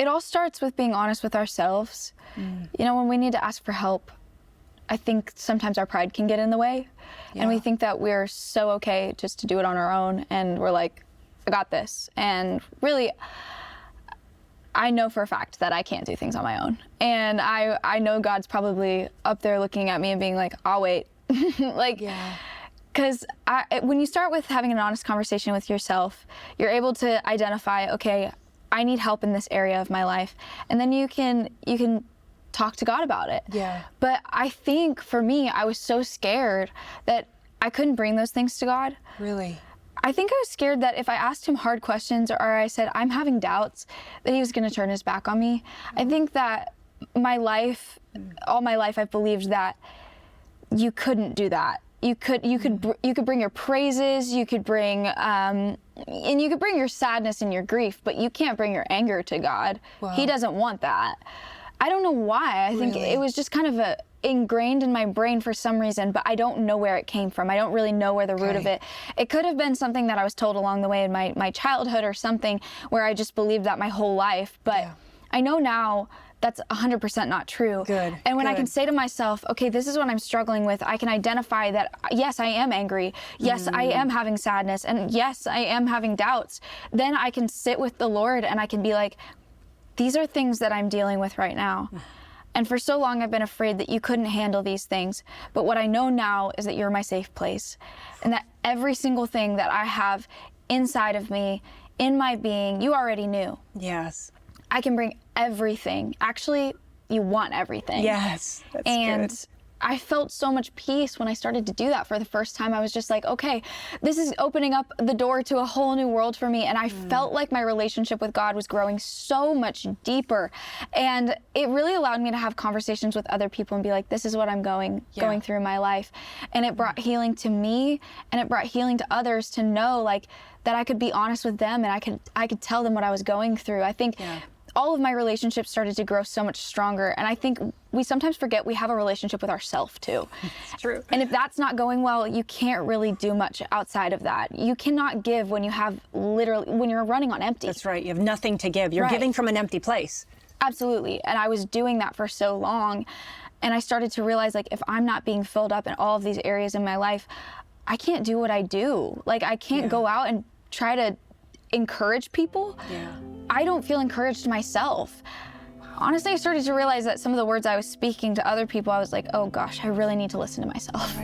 it all starts with being honest with ourselves. You know, when we need to ask for help, I think sometimes our pride can get in the way. And we think that we're so okay just to do it on our own. And we're like, I got this. And really, I know for a fact that I can't do things on my own. And I know God's probably up there looking at me and being like, I'll wait. Like, because when you start with having an honest conversation with yourself, you're able to identify, okay, I need help in this area of my life. And then you can talk to God about it. But I think for me, I was so scared that I couldn't bring those things to God. Really? I think I was scared that if I asked him hard questions or I said, I'm having doubts, that he was going to turn his back on me. I think that my life, all my life, I've believed that you couldn't do that. You could bring your praises, you could bring, and you could bring your sadness and your grief, but you can't bring your anger to God. He doesn't want that. I don't know why. I think it was just kind of ingrained in my brain for some reason, but I don't know where it came from. I don't really know where the root of it. It could have been something that I was told along the way in my childhood or something where I just believed that my whole life. But I know now that's 100% not true. And when I can say to myself, okay, this is what I'm struggling with, I can identify that, yes, I am angry. Yes, I am having sadness. And yes, I am having doubts. Then I can sit with the Lord and I can be like, these are things that I'm dealing with right now. And for so long, I've been afraid that you couldn't handle these things. But what I know now is that you're my safe place. And that every single thing that I have inside of me, in my being, you already knew. Yes. I can bring everything. Actually, you want everything. Yes, that's and good. I felt so much peace when I started to do that for the first time. I was just like, okay, this is opening up the door to a whole new world for me. And I felt like my relationship with God was growing so much deeper. And it really allowed me to have conversations with other people and be like, this is what I'm going through in my life. And it brought healing to me, and it brought healing to others to know like that I could be honest with them and I could tell them what I was going through. I think all of my relationships started to grow so much stronger. And I think we sometimes forget we have a relationship with ourselves too. It's true. And if that's not going well, you can't really do much outside of that. You cannot give when you have when you're running on empty. That's right. You have nothing to give. You're giving from an empty place. Absolutely. And I was doing that for so long. And I started to realize, like, if I'm not being filled up in all of these areas in my life, I can't do what I do. Like, I can't go out and try to encourage people. I don't feel encouraged myself. Honestly, I started to realize that some of the words I was speaking to other people, I was like, oh gosh, I really need to listen to myself.